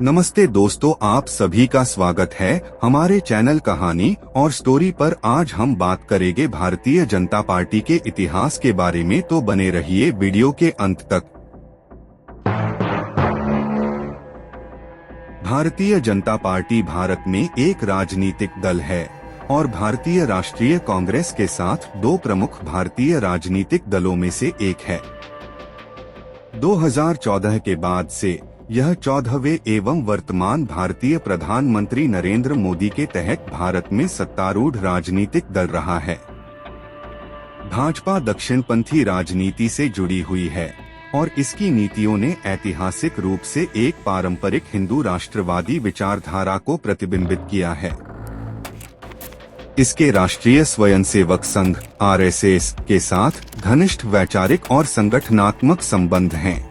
नमस्ते दोस्तों, आप सभी का स्वागत है हमारे चैनल कहानी और स्टोरी पर। आज हम बात करेंगे भारतीय जनता पार्टी के इतिहास के बारे में, तो बने रहिए वीडियो के अंत तक। भारतीय जनता पार्टी भारत में एक राजनीतिक दल है और भारतीय राष्ट्रीय कांग्रेस के साथ दो प्रमुख भारतीय राजनीतिक दलों में से एक है। 2014 के बाद से यह 14वें एवं वर्तमान भारतीय प्रधानमंत्री नरेंद्र मोदी के तहत भारत में सत्तारूढ़ राजनीतिक दल रहा है। भाजपा दक्षिणपंथी राजनीति से जुड़ी हुई है और इसकी नीतियों ने ऐतिहासिक रूप से एक पारंपरिक हिंदू राष्ट्रवादी विचारधारा को प्रतिबिंबित किया है। इसके राष्ट्रीय स्वयंसेवक संघ (आरएसएस) के साथ घनिष्ठ वैचारिक और संगठनात्मक संबंध हैं।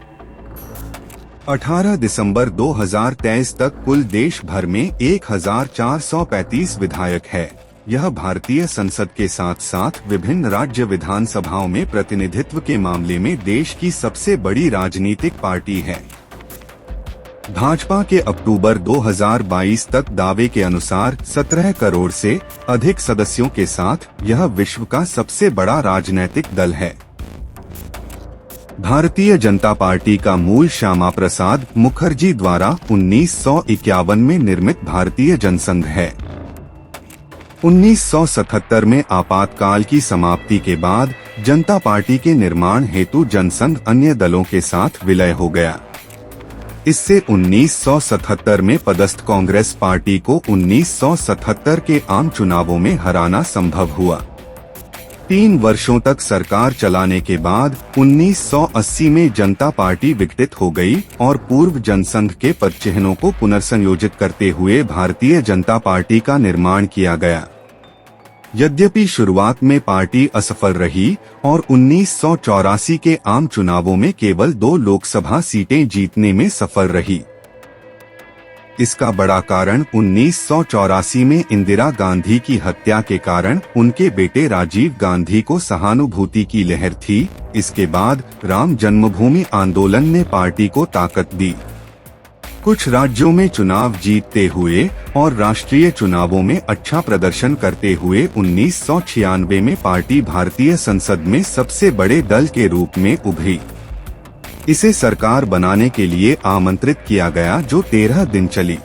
18 दिसंबर 2023 तक कुल देश भर में 1435 विधायक है। यह भारतीय संसद के साथ साथ विभिन्न राज्य विधानसभाओं में प्रतिनिधित्व के मामले में देश की सबसे बड़ी राजनीतिक पार्टी है। भाजपा के अक्टूबर 2022 तक दावे के अनुसार 17 करोड़ से अधिक सदस्यों के साथ यह विश्व का सबसे बड़ा राजनीतिक दल है। भारतीय जनता पार्टी का मूल श्यामा प्रसाद मुखर्जी द्वारा 1951 में निर्मित भारतीय जनसंघ है। 1977 में आपातकाल की समाप्ति के बाद जनता पार्टी के निर्माण हेतु जनसंघ अन्य दलों के साथ विलय हो गया। इससे 1977 में पदस्थ कांग्रेस पार्टी को 1977 के आम चुनावों में हराना संभव हुआ। 3 वर्षों तक सरकार चलाने के बाद 1980 में जनता पार्टी विघटित हो गई और पूर्व जनसंघ के पदचिह्नों को पुनर्संयोजित करते हुए भारतीय जनता पार्टी का निर्माण किया गया। यद्यपि शुरुआत में पार्टी असफल रही और 1984 के आम चुनावों में केवल 2 लोकसभा सीटें जीतने में सफल रही। इसका बड़ा कारण 1984 में इंदिरा गांधी की हत्या के कारण उनके बेटे राजीव गांधी को सहानुभूति की लहर थी। इसके बाद राम जन्मभूमि आंदोलन ने पार्टी को ताकत दी। कुछ राज्यों में चुनाव जीतते हुए और राष्ट्रीय चुनावों में अच्छा प्रदर्शन करते हुए 1996 में पार्टी भारतीय संसद में सबसे बड़े दल के रूप में उभरी। इसे सरकार बनाने के लिए आमंत्रित किया गया, जो 13 दिन चली।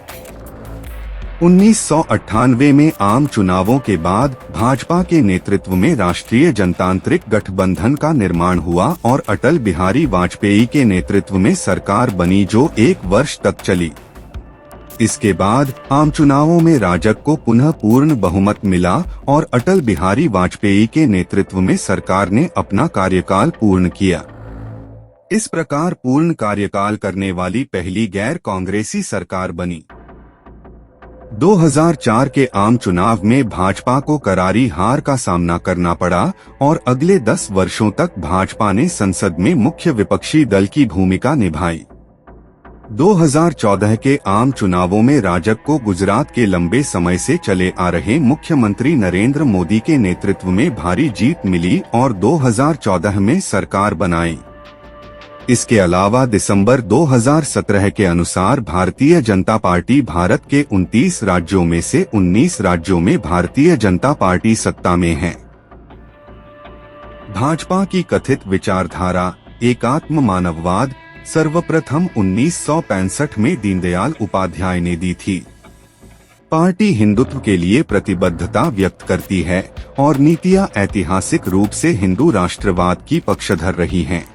1998 में आम चुनावों के बाद भाजपा के नेतृत्व में राष्ट्रीय जनतांत्रिक गठबंधन का निर्माण हुआ और अटल बिहारी वाजपेयी के नेतृत्व में सरकार बनी, जो 1 वर्ष तक चली। इसके बाद आम चुनावों में राजग को पुनः पूर्ण बहुमत मिला और अटल बिहारी वाजपेयी के नेतृत्व में सरकार ने अपना कार्यकाल पूर्ण किया। इस प्रकार पूर्ण कार्यकाल करने वाली पहली गैर कांग्रेसी सरकार बनी। 2004 के आम चुनाव में भाजपा को करारी हार का सामना करना पड़ा और अगले 10 वर्षों तक भाजपा ने संसद में मुख्य विपक्षी दल की भूमिका निभाई। 2014 के आम चुनावों में राजग को गुजरात के लंबे समय से चले आ रहे मुख्यमंत्री नरेंद्र मोदी के नेतृत्व में भारी जीत मिली और 2014 में सरकार बनाई। इसके अलावा दिसंबर 2017 के अनुसार भारतीय जनता पार्टी भारत के 29 राज्यों में से 19 राज्यों में भारतीय जनता पार्टी सत्ता में है। भाजपा की कथित विचारधारा एकात्म मानववाद सर्वप्रथम 1965 में दीनदयाल उपाध्याय ने दी थी। पार्टी हिंदुत्व के लिए प्रतिबद्धता व्यक्त करती है और नीतियां ऐतिहासिक रूप से हिंदू राष्ट्रवाद की पक्षधर रही हैं।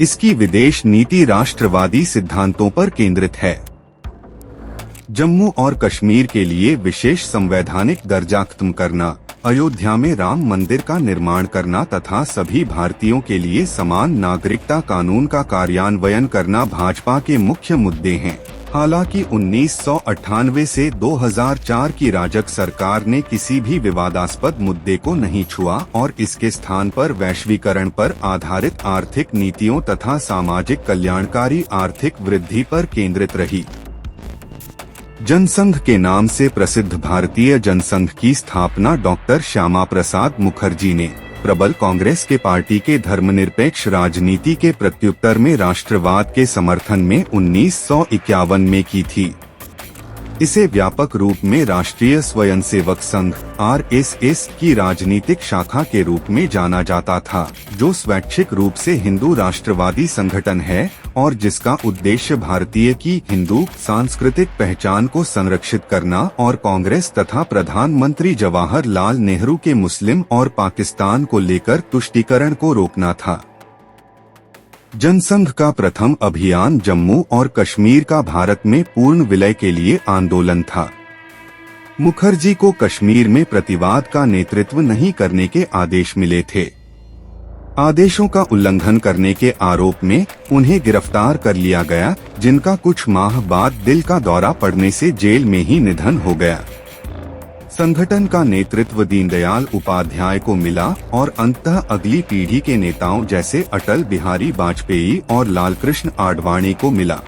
इसकी विदेश नीति राष्ट्रवादी सिद्धांतों पर केंद्रित है। जम्मू और कश्मीर के लिए विशेष संवैधानिक दर्जा खत्म करना, अयोध्या में राम मंदिर का निर्माण करना तथा सभी भारतीयों के लिए समान नागरिकता कानून का कार्यान्वयन करना भाजपा के मुख्य मुद्दे हैं। हालांकि 1998 से 2004 की राजग सरकार ने किसी भी विवादास्पद मुद्दे को नहीं छुआ और इसके स्थान पर वैश्वीकरण पर आधारित आर्थिक नीतियों तथा सामाजिक कल्याणकारी आर्थिक वृद्धि पर केंद्रित रही। जनसंघ के नाम से प्रसिद्ध भारतीय जनसंघ की स्थापना डॉक्टर श्यामा प्रसाद मुखर्जी ने प्रबल कांग्रेस के पार्टी के धर्मनिरपेक्ष राजनीति के प्रत्युत्तर में राष्ट्रवाद के समर्थन में 1951 में की थी। इसे व्यापक रूप में राष्ट्रीय स्वयंसेवक संघ (RSS) की राजनीतिक शाखा के रूप में जाना जाता था, जो स्वैच्छिक रूप से हिंदू राष्ट्रवादी संगठन है और जिसका उद्देश्य भारतीय की हिंदू सांस्कृतिक पहचान को संरक्षित करना और कांग्रेस तथा प्रधानमंत्री जवाहरलाल नेहरू के मुस्लिम और पाकिस्तान को लेकर तुष्टीकरण को रोकना था। जनसंघ का प्रथम अभियान जम्मू और कश्मीर का भारत में पूर्ण विलय के लिए आंदोलन था। मुखर्जी को कश्मीर में प्रतिवाद का नेतृत्व नहीं करने के आदेश मिले थे। आदेशों का उल्लंघन करने के आरोप में उन्हें गिरफ्तार कर लिया गया, जिनका कुछ माह बाद दिल का दौरा पड़ने से जेल में ही निधन हो गया। संगठन का नेतृत्व दीनदयाल उपाध्याय को मिला और अंततः अगली पीढ़ी के नेताओं जैसे अटल बिहारी वाजपेयी और लालकृष्ण आडवाणी को मिला।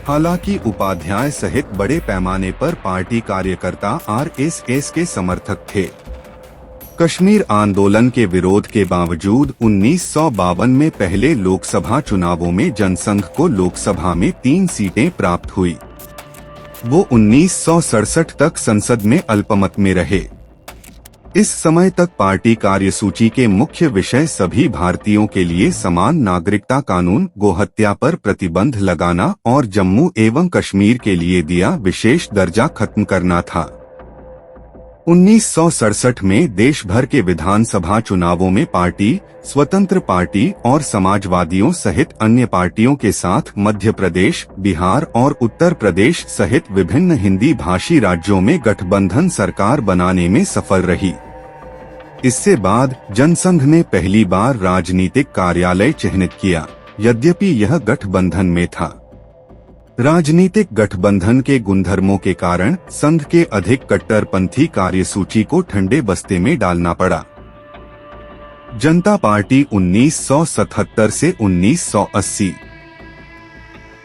हालांकि उपाध्याय सहित बड़े पैमाने पर पार्टी कार्यकर्ता RSS के समर्थक थे। कश्मीर आंदोलन के विरोध के बावजूद 1952 में पहले लोकसभा चुनावों में जनसंघ को लोकसभा में 3 सीटें प्राप्त हुई। वो 1967 तक संसद में अल्पमत में रहे। इस समय तक पार्टी कार्यसूची के मुख्य विषय सभी भारतीयों के लिए समान नागरिकता कानून, गोहत्या पर प्रतिबंध लगाना और जम्मू एवं कश्मीर के लिए दिया विशेष दर्जा खत्म करना था। 1967 में देश भर के विधानसभा चुनावों में पार्टी, स्वतंत्र पार्टी और समाजवादियों सहित अन्य पार्टियों के साथ मध्य प्रदेश, बिहार और उत्तर प्रदेश सहित विभिन्न हिंदी भाषी राज्यों में गठबंधन सरकार बनाने में सफल रही। इससे बाद जनसंघ ने पहली बार राजनीतिक कार्यालय चिह्नित किया, यद्यपि यह गठबंधन में था। राजनीतिक गठबंधन के गुणधर्मों के कारण संघ के अधिक कट्टरपंथी कार्यसूची को ठंडे बस्ते में डालना पड़ा। जनता पार्टी 1977 से 1980।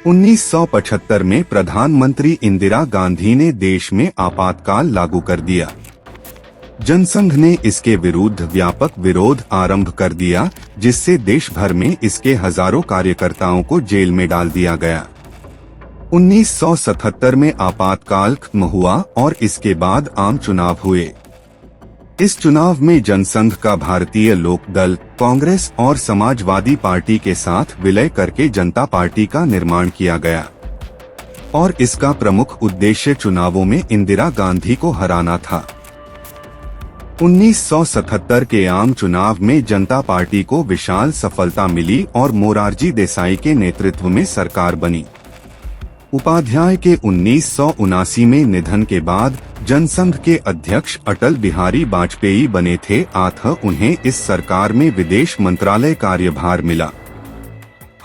1975 में प्रधानमंत्री इंदिरा गांधी ने देश में आपातकाल लागू कर दिया। जनसंघ ने इसके विरुद्ध व्यापक विरोध आरंभ कर दिया, जिससे देश भर में इसके हजारों कार्यकर्ताओं को जेल में डाल दिया गया। 1977 में आपातकाल खत्म हुआ और इसके बाद आम चुनाव हुए। इस चुनाव में जनसंघ का भारतीय लोक दल, कांग्रेस और समाजवादी पार्टी के साथ विलय करके जनता पार्टी का निर्माण किया गया और इसका प्रमुख उद्देश्य चुनावों में इंदिरा गांधी को हराना था। 1977 के आम चुनाव में जनता पार्टी को विशाल सफलता मिली और मोरारजी देसाई के नेतृत्व में सरकार बनी। उपाध्याय के 1979 में निधन के बाद जनसंघ के अध्यक्ष अटल बिहारी वाजपेयी बने थे, अतः उन्हें इस सरकार में विदेश मंत्रालय कार्यभार मिला।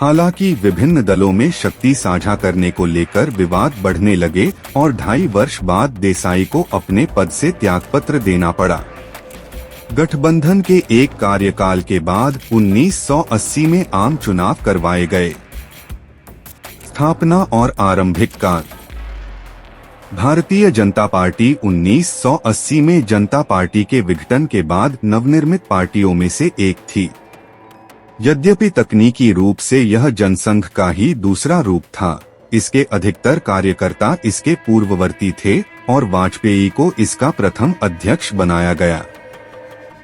हालांकि विभिन्न दलों में शक्ति साझा करने को लेकर विवाद बढ़ने लगे और 2.5 वर्ष बाद देसाई को अपने पद से त्यागपत्र देना पड़ा। गठबंधन के एक कार्यकाल के बाद 1980 में आम चुनाव करवाए गए। स्थापना और आरंभिक काल। भारतीय जनता पार्टी 1980 में जनता पार्टी के विघटन के बाद नवनिर्मित पार्टियों में से एक थी। यद्यपि तकनीकी रूप से यह जनसंघ का ही दूसरा रूप था, इसके अधिकतर कार्यकर्ता इसके पूर्ववर्ती थे और वाजपेयी को इसका प्रथम अध्यक्ष बनाया गया।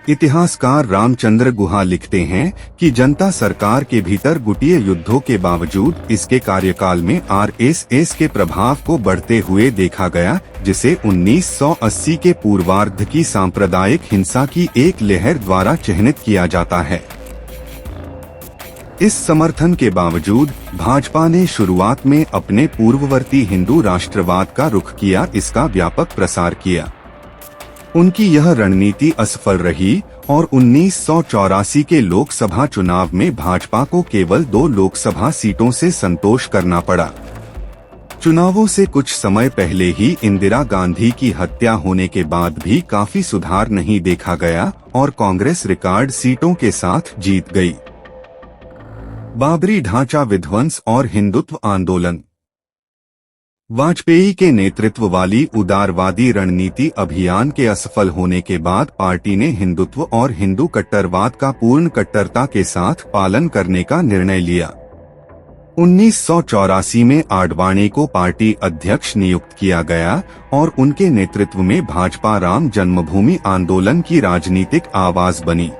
इतिहासकार रामचंद्र गुहा लिखते हैं कि जनता सरकार के भीतर गुटीय युद्धों के बावजूद इसके कार्यकाल में RSS के प्रभाव को बढ़ते हुए देखा गया, जिसे 1980 के पूर्वार्ध की सांप्रदायिक हिंसा की एक लहर द्वारा चिह्नित किया जाता है। इस समर्थन के बावजूद भाजपा ने शुरुआत में अपने पूर्ववर्ती हिंदू राष्ट्रवाद का रुख किया, इसका व्यापक प्रसार किया। उनकी यह रणनीति असफल रही और 1984 के लोकसभा चुनाव में भाजपा को केवल 2 लोकसभा सीटों से संतोष करना पड़ा। चुनावों से कुछ समय पहले ही इंदिरा गांधी की हत्या होने के बाद भी काफी सुधार नहीं देखा गया और कांग्रेस रिकॉर्ड सीटों के साथ जीत गई। बाबरी ढांचा विध्वंस और हिंदुत्व आंदोलन। वाजपेयी के नेतृत्व वाली उदारवादी रणनीति अभियान के असफल होने के बाद पार्टी ने हिंदुत्व और हिंदू कट्टरवाद का पूर्ण कट्टरता के साथ पालन करने का निर्णय लिया। 1984 में आडवाणी को पार्टी अध्यक्ष नियुक्त किया गया और उनके नेतृत्व में भाजपा राम जन्मभूमि आंदोलन की राजनीतिक आवाज बनी।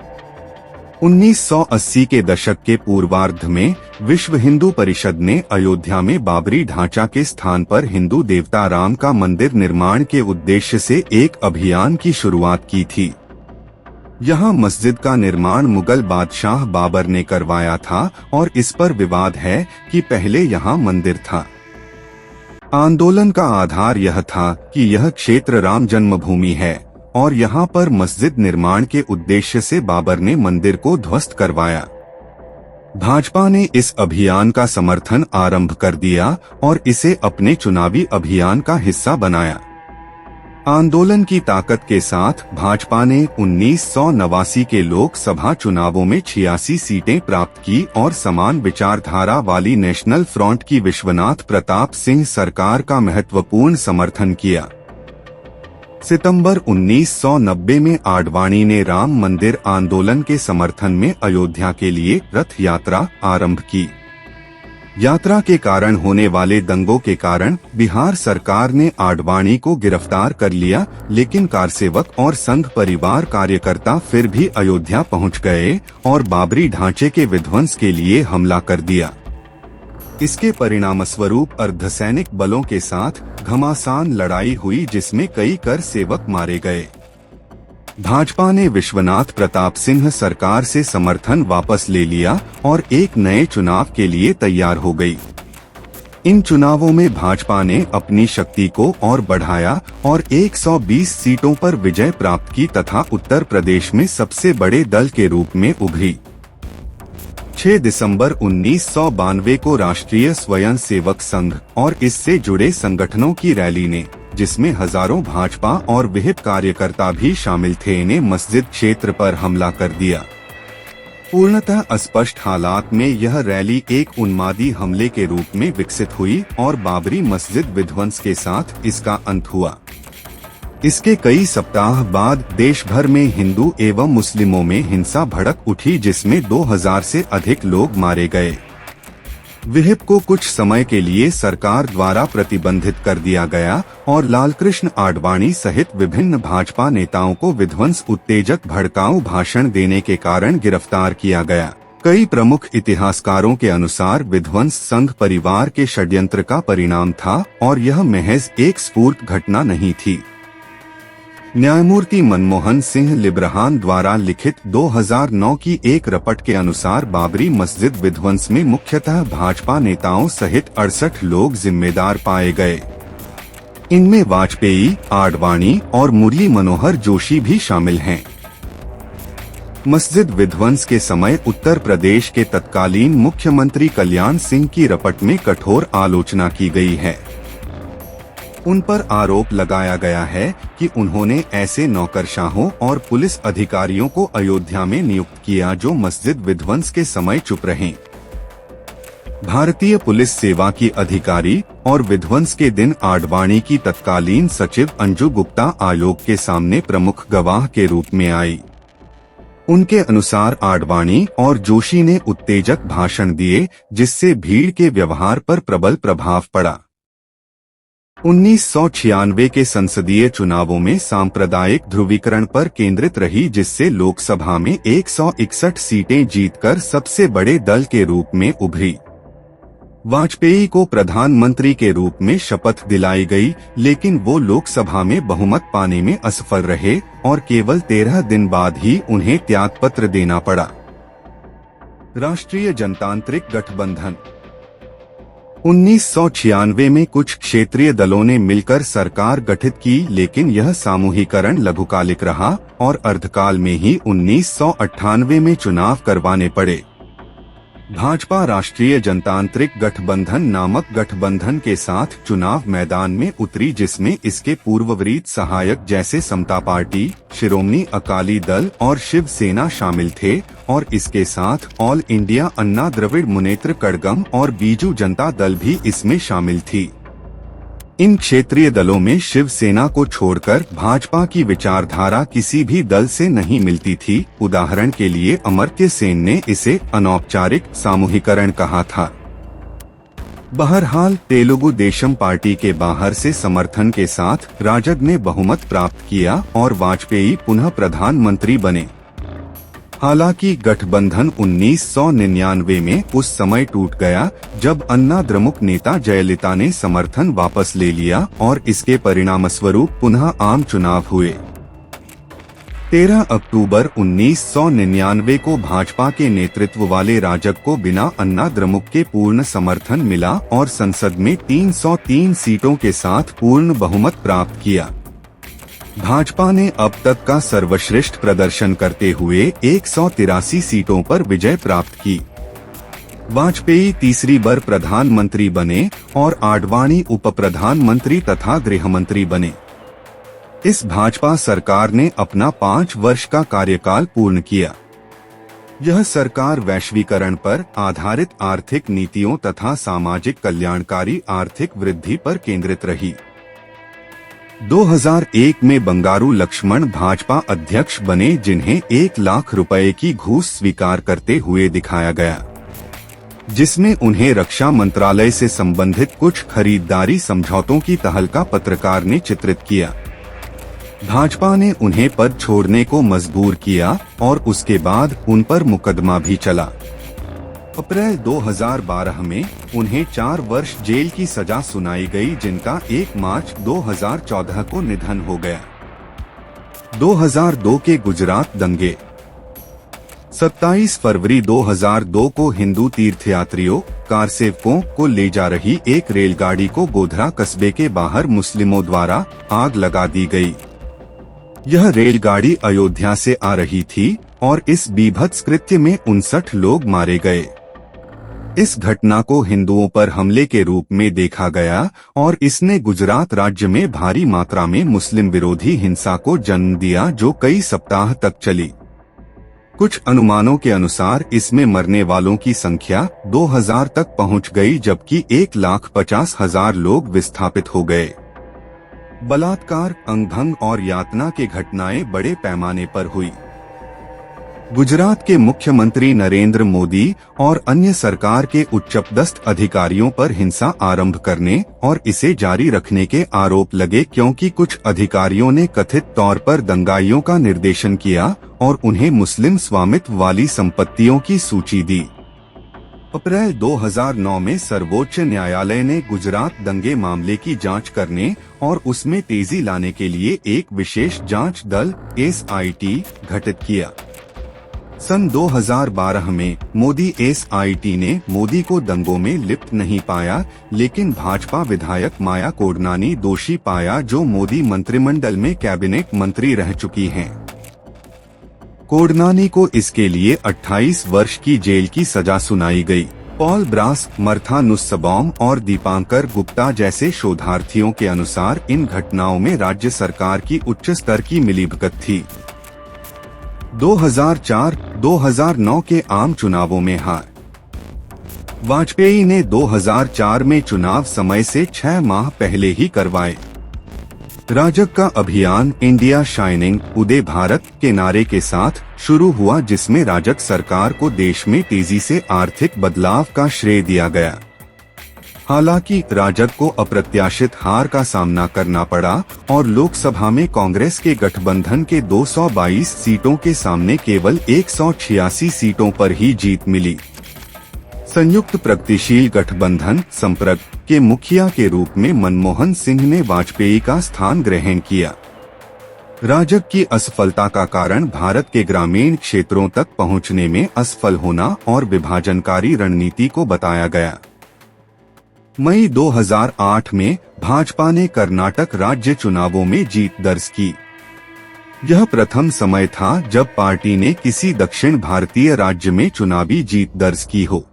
1980 के दशक के पूर्वार्ध में विश्व हिंदू परिषद ने अयोध्या में बाबरी ढांचा के स्थान पर हिंदू देवता राम का मंदिर निर्माण के उद्देश्य से एक अभियान की शुरुआत की थी। यहाँ मस्जिद का निर्माण मुगल बादशाह बाबर ने करवाया था और इस पर विवाद है कि पहले यहाँ मंदिर था। आंदोलन का आधार यह था कि यह क्षेत्र राम जन्मभूमि है और यहाँ पर मस्जिद निर्माण के उद्देश्य से बाबर ने मंदिर को ध्वस्त करवाया। भाजपा ने इस अभियान का समर्थन आरंभ कर दिया और इसे अपने चुनावी अभियान का हिस्सा बनाया। आंदोलन की ताकत के साथ भाजपा ने 1989 के लोकसभा चुनावों में 86 सीटें प्राप्त की और समान विचारधारा वाली नेशनल फ्रंट की विश्वनाथ प्रताप सिंह सरकार का महत्वपूर्ण समर्थन किया। सितंबर 1990 में आडवाणी ने राम मंदिर आंदोलन के समर्थन में अयोध्या के लिए रथ यात्रा आरंभ की। यात्रा के कारण होने वाले दंगों के कारण बिहार सरकार ने आडवाणी को गिरफ्तार कर लिया, लेकिन कारसेवक और संघ परिवार कार्यकर्ता फिर भी अयोध्या पहुंच गए और बाबरी ढांचे के विध्वंस के लिए हमला कर दिया। इसके परिणामस्वरूप अर्धसैनिक बलों के साथ घमासान लड़ाई हुई जिसमें कई कर सेवक मारे गए। भाजपा ने विश्वनाथ प्रताप सिंह सरकार से समर्थन वापस ले लिया और एक नए चुनाव के लिए तैयार हो गई। इन चुनावों में भाजपा ने अपनी शक्ति को और बढ़ाया और 120 सीटों पर विजय प्राप्त की तथा उत्तर प्रदेश में सबसे बड़े दल के रूप में उभरी। 6 दिसंबर 1992 को राष्ट्रीय स्वयंसेवक संघ और इससे जुड़े संगठनों की रैली ने, जिसमें हजारों भाजपा और विहिप कार्यकर्ता भी शामिल थे, ने मस्जिद क्षेत्र पर हमला कर दिया। पूर्णतः अस्पष्ट हालात में यह रैली एक उन्मादी हमले के रूप में विकसित हुई और बाबरी मस्जिद विध्वंस के साथ इसका अंत हुआ। इसके कई सप्ताह बाद देश भर में हिंदू एवं मुस्लिमों में हिंसा भड़क उठी जिसमें 2000 से अधिक लोग मारे गए। विहिप को कुछ समय के लिए सरकार द्वारा प्रतिबंधित कर दिया गया और लालकृष्ण आडवाणी सहित विभिन्न भाजपा नेताओं को विध्वंस उत्तेजक भड़काऊ भाषण देने के कारण गिरफ्तार किया गया। कई प्रमुख इतिहासकारों के अनुसार विध्वंस संघ परिवार के षड्यंत्र का परिणाम था और यह महज एक स्फूर्त घटना नहीं थी। न्यायमूर्ति मनमोहन सिंह लिब्रहान द्वारा लिखित 2009 की एक रिपोर्ट के अनुसार बाबरी मस्जिद विध्वंस में मुख्यतः भाजपा नेताओं सहित 68 लोग जिम्मेदार पाए गए। इनमें वाजपेयी, आडवाणी और मुरली मनोहर जोशी भी शामिल हैं। मस्जिद विध्वंस के समय उत्तर प्रदेश के तत्कालीन मुख्यमंत्री कल्याण सिंह की रिपोर्ट में कठोर आलोचना की गई है। उन पर आरोप लगाया गया है कि उन्होंने ऐसे नौकरशाहों और पुलिस अधिकारियों को अयोध्या में नियुक्त किया जो मस्जिद विध्वंस के समय चुप रहे। भारतीय पुलिस सेवा की अधिकारी और विध्वंस के दिन आडवाणी की तत्कालीन सचिव अंजू गुप्ता आयोग के सामने प्रमुख गवाह के रूप में आई। उनके अनुसार आडवाणी और जोशी ने उत्तेजक भाषण दिए जिससे भीड़ के व्यवहार पर प्रबल प्रभाव पड़ा। 1996 के संसदीय चुनावों में सांप्रदायिक ध्रुवीकरण पर केंद्रित रही जिससे लोकसभा में 161 सीटें जीतकर सबसे बड़े दल के रूप में उभरी। वाजपेयी को प्रधानमंत्री के रूप में शपथ दिलाई गई, लेकिन वो लोकसभा में बहुमत पाने में असफल रहे और केवल 13 दिन बाद ही उन्हें त्यागपत्र देना पड़ा। राष्ट्रीय जनतांत्रिक गठबंधन 1996 में कुछ क्षेत्रीय दलों ने मिलकर सरकार गठित की, लेकिन यह सामूहिकरण लघुकालिक रहा और अर्धकाल में ही 1998 में चुनाव करवाने पड़े। भाजपा राष्ट्रीय जनतांत्रिक गठबंधन नामक गठबंधन के साथ चुनाव मैदान में उतरी जिसमें इसके पूर्ववरीत सहायक जैसे समता पार्टी, शिरोमणि अकाली दल और शिवसेना शामिल थे और इसके साथ ऑल इंडिया अन्ना द्रविड़ मुनेत्र कड़गम और बीजू जनता दल भी इसमें शामिल थी। इन क्षेत्रीय दलों में शिवसेना को छोड़कर भाजपा की विचारधारा किसी भी दल से नहीं मिलती थी। उदाहरण के लिए अमर्त्य सेन ने इसे अनौपचारिक सामूहिकरण कहा था। बहरहाल तेलुगु देशम पार्टी के बाहर से समर्थन के साथ राजग ने बहुमत प्राप्त किया और वाजपेयी पुनः प्रधानमंत्री बने। हालांकि गठबंधन 1999 में उस समय टूट गया जब अन्ना द्रमुक नेता जयललिता ने समर्थन वापस ले लिया और इसके परिणामस्वरूप पुनः आम चुनाव हुए। 13 अक्टूबर 1999 को भाजपा के नेतृत्व वाले राजग को बिना अन्ना द्रमुक के पूर्ण समर्थन मिला और संसद में 303 सीटों के साथ पूर्ण बहुमत प्राप्त किया। भाजपा ने अब तक का सर्वश्रेष्ठ प्रदर्शन करते हुए 183 सीटों पर विजय प्राप्त की। वाजपेयी तीसरी बार प्रधानमंत्री बने और आडवाणी उप प्रधानमंत्री तथा गृहमंत्री बने। इस भाजपा सरकार ने अपना 5 वर्ष का कार्यकाल पूर्ण किया। यह सरकार वैश्वीकरण पर आधारित आर्थिक नीतियों तथा सामाजिक कल्याणकारी आर्थिक वृद्धि पर केंद्रित रही। 2001 में बंगारू लक्ष्मण भाजपा अध्यक्ष बने, जिन्हें 1 लाख रुपए की घूस स्वीकार करते हुए दिखाया गया, जिसमें उन्हें रक्षा मंत्रालय से संबंधित कुछ खरीदारी समझौतों की तहलका पत्रकार ने चित्रित किया। भाजपा ने उन्हें पद छोड़ने को मजबूर किया और उसके बाद उन पर मुकदमा भी चला। अप्रैल 2012 में उन्हें 4 वर्ष जेल की सजा सुनाई गई, जिनका 1 मार्च 2014 को निधन हो गया। 2002 के गुजरात दंगे। 27 फरवरी 2002 को हिंदू तीर्थयात्रियों कारसेवकों को ले जा रही एक रेलगाड़ी को गोधरा कस्बे के बाहर मुस्लिमों द्वारा आग लगा दी गई। यह रेलगाड़ी अयोध्या से आ रही थी और इस बीभत्स कृत्य में 59 लोग मारे गए। इस घटना को हिंदुओं पर हमले के रूप में देखा गया और इसने गुजरात राज्य में भारी मात्रा में मुस्लिम विरोधी हिंसा को जन्म दिया, जो कई सप्ताह तक चली। कुछ अनुमानों के अनुसार इसमें मरने वालों की संख्या 2000 तक पहुंच गई, जबकि 1,50,000 लोग विस्थापित हो गए। बलात्कार, अंगभंग और यातना के घटनाएं बड़े पैमाने पर हुई। गुजरात के मुख्यमंत्री नरेंद्र मोदी और अन्य सरकार के उच्चपदस्थ अधिकारियों पर हिंसा आरंभ करने और इसे जारी रखने के आरोप लगे, क्योंकि कुछ अधिकारियों ने कथित तौर पर दंगाइयों का निर्देशन किया और उन्हें मुस्लिम स्वामित्व वाली संपत्तियों की सूची दी। अप्रैल 2009 में सर्वोच्च न्यायालय ने गुजरात दंगे मामले की जांच करने और उसमें तेजी लाने के लिए एक विशेष जांच दल SIT गठित किया। सन 2012 में मोदी SIT ने मोदी को दंगों में लिप्त नहीं पाया, लेकिन भाजपा विधायक माया कोडनानी दोषी पाया, जो मोदी मंत्रिमंडल में कैबिनेट मंत्री रह चुकी हैं। कोडनानी को इसके लिए 28 वर्ष की जेल की सजा सुनाई गई। पॉल ब्रास, मर्था नुस्सबॉम और दीपांकर गुप्ता जैसे शोधार्थियों के अनुसार इन घटनाओं में राज्य सरकार की उच्च स्तर की मिलीभगत थी। 2004-2009 के आम चुनावों में हार। वाजपेयी ने 2004 में चुनाव समय से 6 माह पहले ही करवाए। राजग का अभियान इंडिया शाइनिंग उदय भारत के नारे के साथ शुरू हुआ, जिसमें राजग सरकार को देश में तेजी से आर्थिक बदलाव का श्रेय दिया गया। हालांकि राजग को अप्रत्याशित हार का सामना करना पड़ा और लोकसभा में कांग्रेस के गठबंधन के 222 सीटों के सामने केवल 186 सीटों पर ही जीत मिली। संयुक्त प्रगतिशील गठबंधन संप्रग के मुखिया के रूप में मनमोहन सिंह ने वाजपेयी का स्थान ग्रहण किया। राजग की असफलता का कारण भारत के ग्रामीण क्षेत्रों तक पहुंचने में असफल होना और विभाजनकारी रणनीति को बताया गया। मई 2008 में भाजपा ने कर्नाटक राज्य चुनावों में जीत दर्ज की। यह प्रथम समय था जब पार्टी ने किसी दक्षिण भारतीय राज्य में चुनावी जीत दर्ज की हो।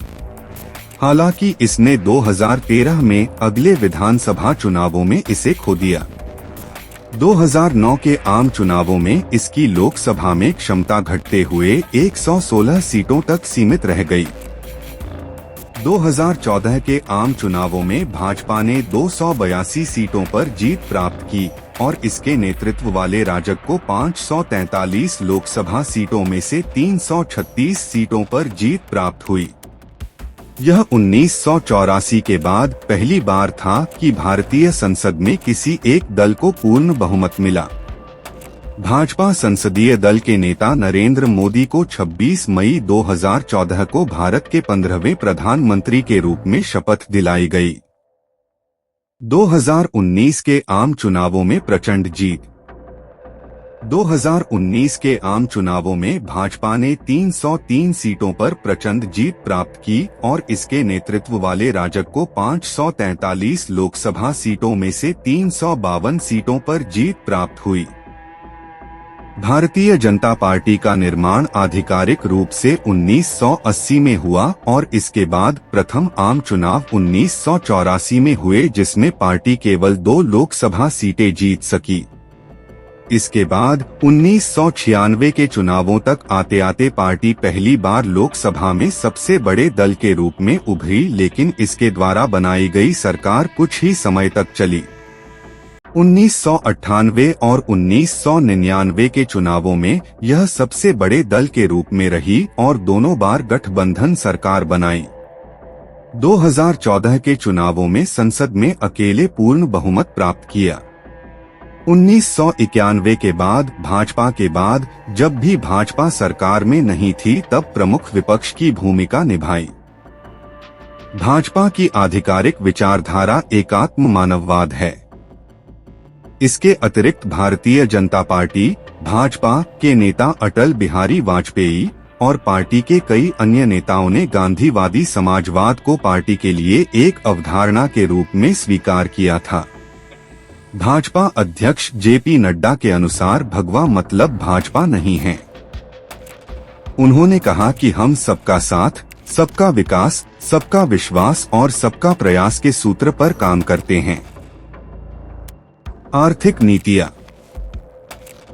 हालांकि इसने 2013 में अगले विधानसभा चुनावों में इसे खो दिया। 2009 के आम चुनावों में इसकी लोकसभा में क्षमता घटते हुए 116 सीटों तक सीमित रह गई। 2014 के आम चुनावों में भाजपा ने 282 सीटों पर जीत प्राप्त की और इसके नेतृत्व वाले राजग को 543 लोकसभा सीटों में से 336 सीटों पर जीत प्राप्त हुई। यह 1984 के बाद पहली बार था कि भारतीय संसद में किसी एक दल को पूर्ण बहुमत मिला। भाजपा संसदीय दल के नेता नरेंद्र मोदी को 26 मई 2014 को भारत के 15वें प्रधानमंत्री के रूप में शपथ दिलाई गई। 2019 के आम चुनावों में प्रचंड जीत। 2019 के आम चुनावों में भाजपा ने 303 सीटों पर प्रचंड जीत प्राप्त की और इसके नेतृत्व वाले राजग को 543 लोकसभा सीटों में से 352 सीटों पर जीत प्राप्त हुई। भारतीय जनता पार्टी का निर्माण आधिकारिक रूप से 1980 में हुआ और इसके बाद प्रथम आम चुनाव 1984 में हुए, जिसमें पार्टी केवल 2 लोकसभा सीटें जीत सकी। इसके बाद 1996 के चुनावों तक आते आते पार्टी पहली बार लोकसभा में सबसे बड़े दल के रूप में उभरी, लेकिन इसके द्वारा बनाई गई सरकार कुछ ही समय तक चली। 1998 और 1999 के चुनावों में यह सबसे बड़े दल के रूप में रही और दोनों बार गठबंधन सरकार बनाई। 2014 के चुनावों में संसद में अकेले पूर्ण बहुमत प्राप्त किया। 1991 के बाद भाजपा के बाद जब भी भाजपा सरकार में नहीं थी तब प्रमुख विपक्ष की भूमिका निभाई। भाजपा की आधिकारिक विचारधारा एकात्म मानववाद है। इसके अतिरिक्त भारतीय जनता पार्टी भाजपा के नेता अटल बिहारी वाजपेयी और पार्टी के कई अन्य नेताओं ने गांधीवादी समाजवाद को पार्टी के लिए एक अवधारणा के रूप में स्वीकार किया था। भाजपा अध्यक्ष जेपी नड्डा के अनुसार भगवा मतलब भाजपा नहीं है। उन्होंने कहा कि हम सबका साथ, सबका विकास, सबका विश्वास और सबका प्रयास के सूत्र पर काम करते हैं। आर्थिक नीतियां।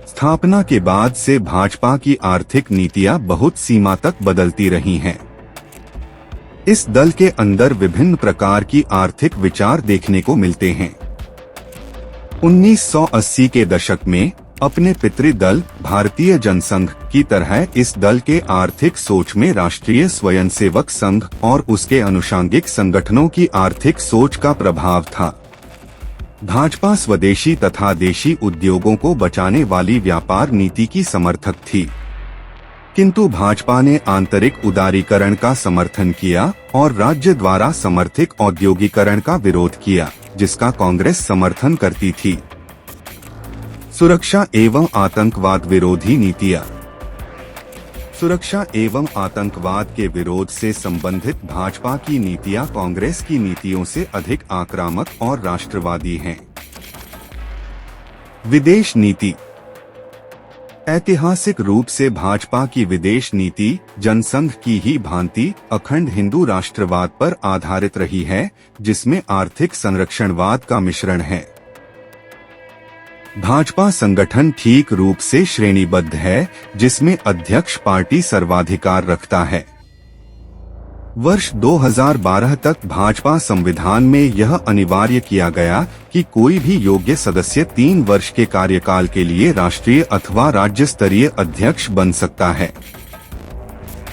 स्थापना के बाद से भाजपा की आर्थिक नीतियां बहुत सीमा तक बदलती रही हैं। इस दल के अंदर विभिन्न प्रकार की आर्थिक विचार देखने को मिलते हैं। 1980 के दशक में अपने पितृदल भारतीय जनसंघ की तरह इस दल के आर्थिक सोच में राष्ट्रीय स्वयंसेवक संघ और उसके अनुषंगिक संगठनों की आर्थिक सोच का प्रभाव था। भाजपा स्वदेशी तथा देशी उद्योगों को बचाने वाली व्यापार नीति की समर्थक थी, किंतु भाजपा ने आंतरिक उदारीकरण का समर्थन किया और राज्य द्वारा समर्थित औद्योगिकरण का विरोध किया, जिसका कांग्रेस समर्थन करती थी। सुरक्षा एवं आतंकवाद विरोधी नीतियां। सुरक्षा एवं आतंकवाद के विरोध से संबंधित भाजपा की नीतियां कांग्रेस की नीतियों से अधिक आक्रामक और राष्ट्रवादी हैं। विदेश नीति। ऐतिहासिक रूप से भाजपा की विदेश नीति जनसंघ की ही भांति अखंड हिंदू राष्ट्रवाद पर आधारित रही है, जिसमें आर्थिक संरक्षणवाद का मिश्रण है। भाजपा संगठन ठीक रूप से श्रेणीबद्ध है, जिसमें अध्यक्ष पार्टी सर्वाधिकार रखता है। वर्ष 2012 तक भाजपा संविधान में यह अनिवार्य किया गया कि कोई भी योग्य सदस्य 3 वर्ष के कार्यकाल के लिए राष्ट्रीय अथवा राज्य स्तरीय अध्यक्ष बन सकता है।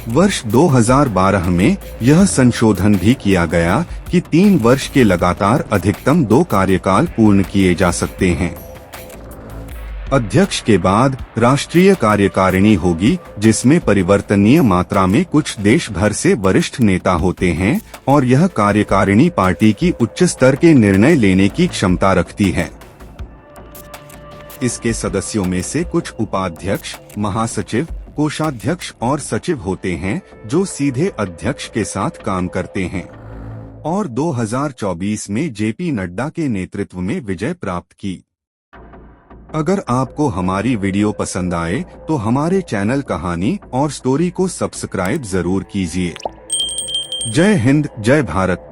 वर्ष 2012 में यह संशोधन भी किया गया कि 3 वर्ष के लगातार अधिकतम 2 कार्यकाल पूर्ण किए जा सकते हैं। अध्यक्ष के बाद राष्ट्रीय कार्यकारिणी होगी, जिसमें परिवर्तनीय मात्रा में कुछ देश भर से वरिष्ठ नेता होते हैं और यह कार्यकारिणी पार्टी की उच्च स्तर के निर्णय लेने की क्षमता रखती है। इसके सदस्यों में से कुछ उपाध्यक्ष, महासचिव, कोषाध्यक्ष और सचिव होते हैं, जो सीधे अध्यक्ष के साथ काम करते हैं और 2024 में जेपी नड्डा के नेतृत्व में विजय प्राप्त की। अगर आपको हमारी वीडियो पसंद आए तो हमारे चैनल कहानी और स्टोरी को सब्सक्राइब जरूर कीजिए। जय हिंद, जय भारत।